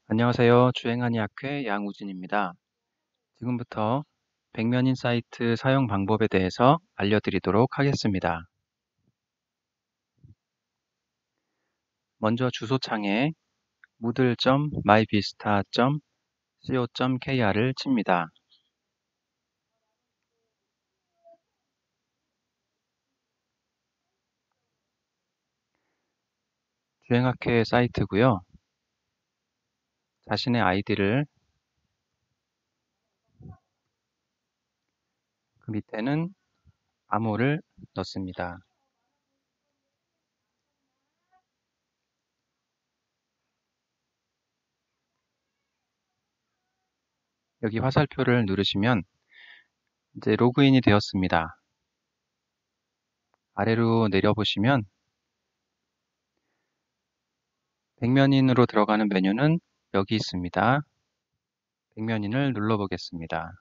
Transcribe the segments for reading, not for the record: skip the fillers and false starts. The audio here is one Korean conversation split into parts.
안녕하세요. 주행하니 학회 양우진입니다. 지금부터 백면인 사이트 사용 방법에 대해서 알려드리도록 하겠습니다. 먼저 주소창에 moodle.myvista.co.kr을 칩니다. 주행학회 사이트고요. 자신의 아이디를 그 밑에는 암호를 넣습니다. 여기 화살표를 누르시면 이제 로그인이 되었습니다. 아래로 내려보시면 백면인으로 들어가는 메뉴는 여기 있습니다. 백면인을 눌러보겠습니다.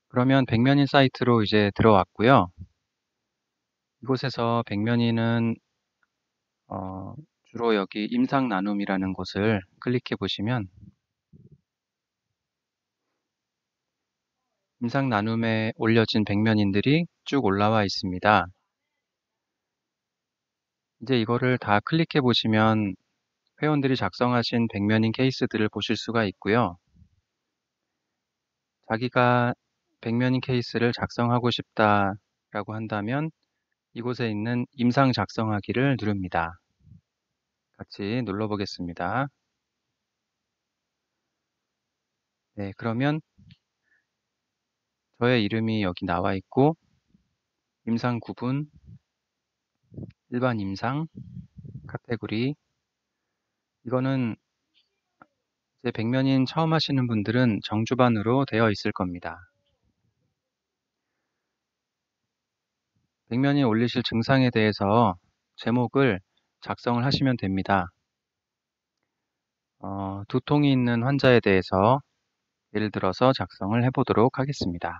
그러면 백면인 사이트로 이제 들어왔고요. 이곳에서 백면인은 주로 여기 임상 나눔이라는 곳을 클릭해 보시면 임상 나눔에 올려진 백면인들이 쭉 올라와 있습니다. 이제 이거를 다 클릭해 보시면 회원들이 작성하신 백면인 케이스들을 보실 수가 있고요. 자기가 백면인 케이스를 작성하고 싶다라고 한다면 이곳에 있는 임상 작성하기를 누릅니다. 같이 눌러보겠습니다. 네, 그러면 저의 이름이 여기 나와 있고 임상 구분, 일반 임상, 카테고리 이거는 이제 백면인 처음 하시는 분들은 정주반으로 되어 있을 겁니다. 백면인 올리실 증상에 대해서 제목을 작성을 하시면 됩니다. 두통이 있는 환자에 대해서 예를 들어서 작성을 해보도록 하겠습니다.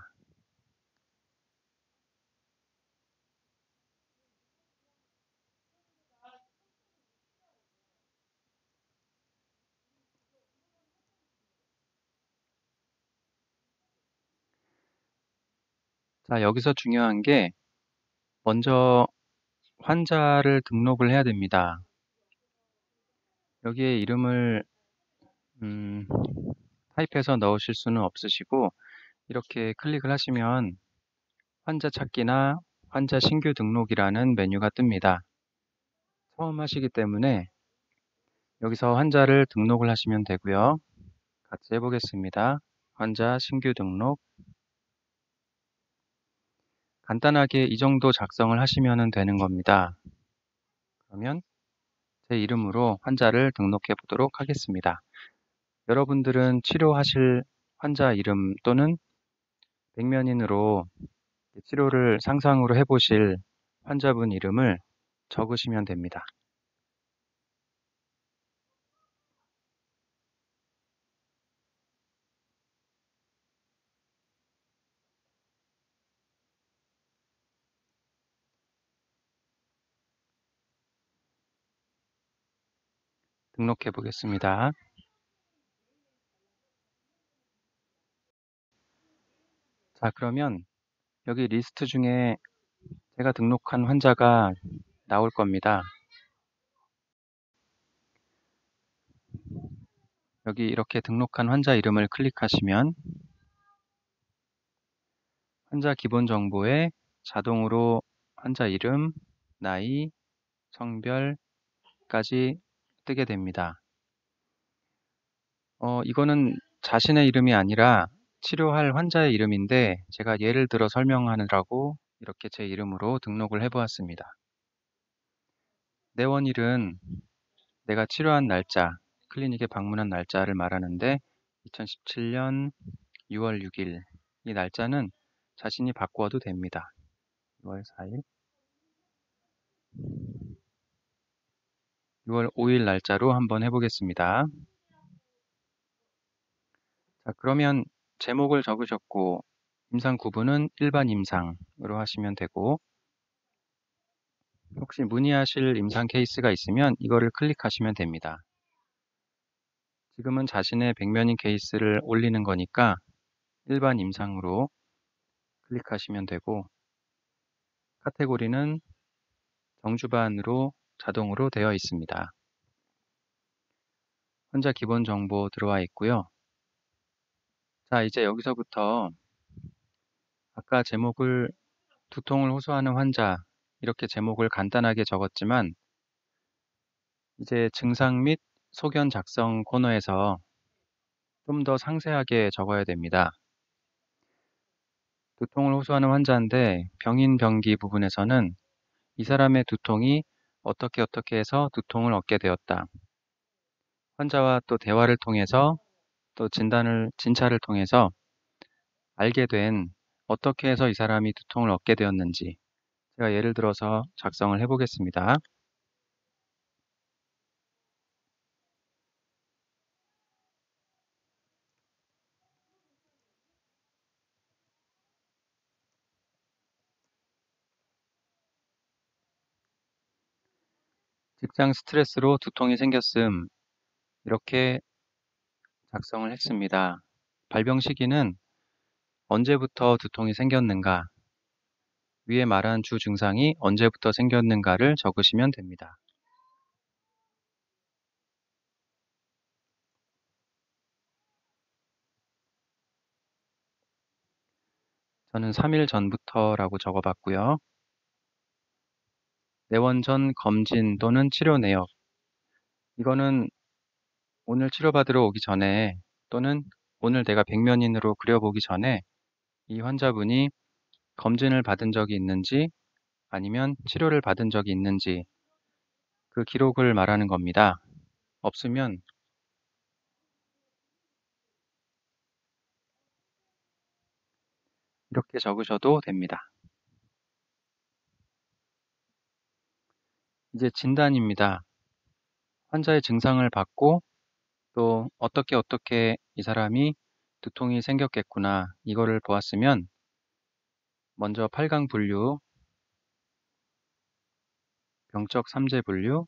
자, 여기서 중요한 게 먼저 환자를 등록을 해야 됩니다. 여기에 이름을 타입해서 넣으실 수는 없으시고 이렇게 클릭을 하시면 환자 찾기나 환자 신규 등록이라는 메뉴가 뜹니다. 처음 하시기 때문에 여기서 환자를 등록을 하시면 되고요. 같이 해보겠습니다. 환자 신규 등록. 간단하게 이 정도 작성을 하시면 되는 겁니다. 그러면 제 이름으로 환자를 등록해 보도록 하겠습니다. 여러분들은 치료하실 환자 이름 또는 백면인으로 치료를 상상으로 해보실 환자분 이름을 적으시면 됩니다. 등록해 보겠습니다. 자, 그러면 여기 리스트 중에 제가 등록한 환자가 나올 겁니다. 여기 이렇게 등록한 환자 이름을 클릭하시면 환자 기본 정보에 자동으로 환자 이름, 나이, 성별까지 뜨게 됩니다. 이거는 자신의 이름이 아니라 치료할 환자의 이름인데 제가 예를 들어 설명하느라고 이렇게 제 이름으로 등록을 해보았습니다. 내원일은 내가 치료한 날짜, 클리닉에 방문한 날짜를 말하는데 2017년 6월 6일 이 날짜는 자신이 바꾸어도 됩니다. 6월 4일, 6월 5일 날짜로 한번 해보겠습니다. 자, 그러면 제목을 적으셨고 임상 구분은 일반 임상으로 하시면 되고 혹시 문의하실 임상 케이스가 있으면 이거를 클릭하시면 됩니다. 지금은 자신의 백면인 케이스를 올리는 거니까 일반 임상으로 클릭하시면 되고, 카테고리는 정주반으로 자동으로 되어 있습니다. 환자 기본 정보 들어와 있고요. 자, 이제 여기서부터 아까 제목을 두통을 호소하는 환자, 이렇게 제목을 간단하게 적었지만 이제 증상 및 소견 작성 코너에서 좀 더 상세하게 적어야 됩니다. 두통을 호소하는 환자인데 병인 병기 부분에서는 이 사람의 두통이 어떻게 해서 두통을 얻게 되었다. 환자와 또 대화를 통해서 또 진찰을 통해서 알게 된 어떻게 해서 이 사람이 두통을 얻게 되었는지 제가 예를 들어서 작성을 해보겠습니다. 직장 스트레스로 두통이 생겼음. 이렇게 작성을 했습니다. 발병 시기는 언제부터 두통이 생겼는가, 위에 말한 주 증상이 언제부터 생겼는가를 적으시면 됩니다. 저는 3일 전부터라고 적어봤고요. 내원 전 검진 또는 치료 내역. 이거는 오늘 치료받으러 오기 전에 또는 오늘 내가 백면인으로 그려보기 전에 이 환자분이 검진을 받은 적이 있는지 아니면 치료를 받은 적이 있는지 그 기록을 말하는 겁니다. 없으면 이렇게 적으셔도 됩니다. 이제 진단입니다. 환자의 증상을 받고 또 어떻게 이 사람이 두통이 생겼겠구나 이거를 보았으면 먼저 8강 분류, 병적 3재 분류,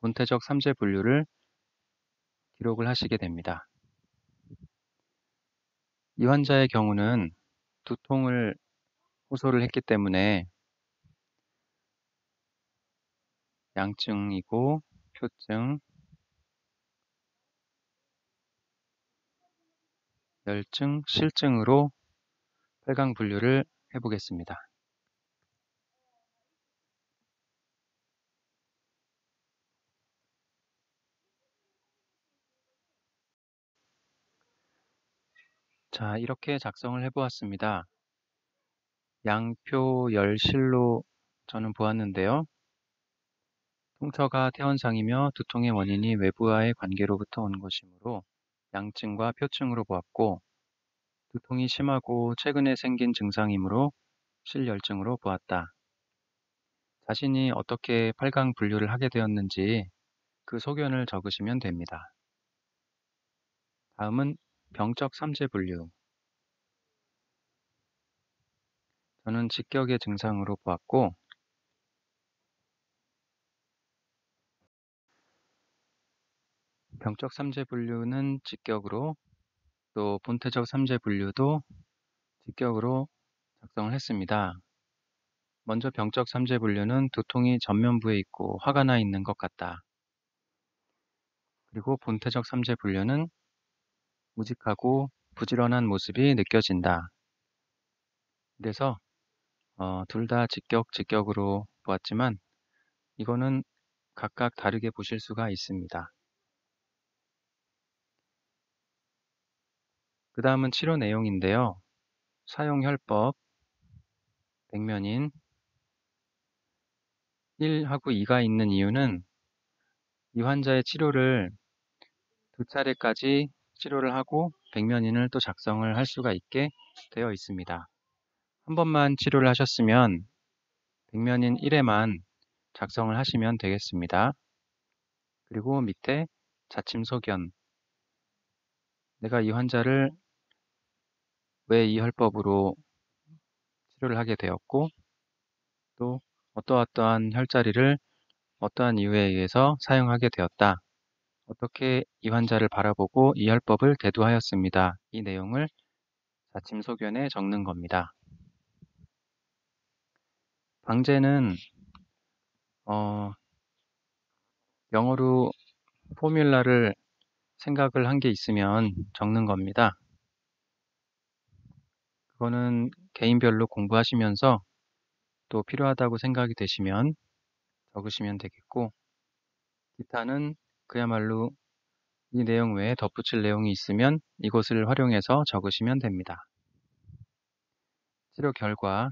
본태적 3재 분류를 기록을 하시게 됩니다. 이 환자의 경우는 두통을 호소를 했기 때문에 양증이고 표증, 열증, 실증으로 8강 분류를 해보겠습니다. 자, 이렇게 작성을 해보았습니다. 양표 열실로 저는 보았는데요. 통처가 태원상이며 두통의 원인이 외부와의 관계로부터 온 것이므로 양증과 표증으로 보았고, 두통이 심하고 최근에 생긴 증상이므로 실열증으로 보았다. 자신이 어떻게 8강 분류를 하게 되었는지 그 소견을 적으시면 됩니다. 다음은 병적 3재 분류. 저는 직격의 증상으로 보았고, 병적 3재 분류는 직격으로 또 본태적 3재 분류도 직격으로 작성을 했습니다. 먼저 병적 3재 분류는 두통이 전면부에 있고 화가 나 있는 것 같다. 그리고 본태적 3재 분류는 우직하고 부지런한 모습이 느껴진다. 그래서 둘 다 직격으로 보았지만 이거는 각각 다르게 보실 수가 있습니다. 그 다음은 치료 내용인데요. 사용혈법, 백면인 1하고 2가 있는 이유는 이 환자의 치료를 두 차례까지 치료를 하고 백면인을 또 작성을 할 수가 있게 되어 있습니다. 한 번만 치료를 하셨으면 백면인 1회만 작성을 하시면 되겠습니다. 그리고 밑에 자침 소견, 내가 이 환자를 왜 이 혈법으로 치료를 하게 되었고 또 어떠어떠한 혈자리를 어떠한 이유에 의해서 사용하게 되었다. 어떻게 이 환자를 바라보고 이 혈법을 대두하였습니다. 이 내용을 자침소견에 적는 겁니다. 방제는 영어로 포뮬라를 생각을 한 게 있으면 적는 겁니다. 그거는 개인별로 공부하시면서 또 필요하다고 생각이 되시면 적으시면 되겠고, 기타는 그야말로 이 내용 외에 덧붙일 내용이 있으면 이것을 활용해서 적으시면 됩니다. 치료 결과,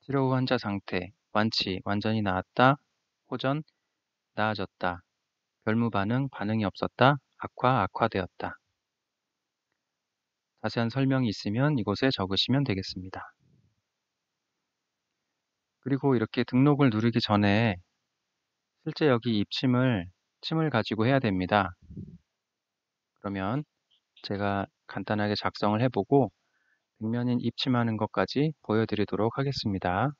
치료 후 환자 상태, 완치, 완전히 나았다, 호전, 나아졌다, 별무 반응, 반응이 없었다, 악화, 악화되었다. 자세한 설명이 있으면 이곳에 적으시면 되겠습니다. 그리고 이렇게 등록을 누르기 전에 실제 여기 침을 가지고 해야 됩니다. 그러면 제가 간단하게 작성을 해보고 백면인 입침하는 것까지 보여드리도록 하겠습니다.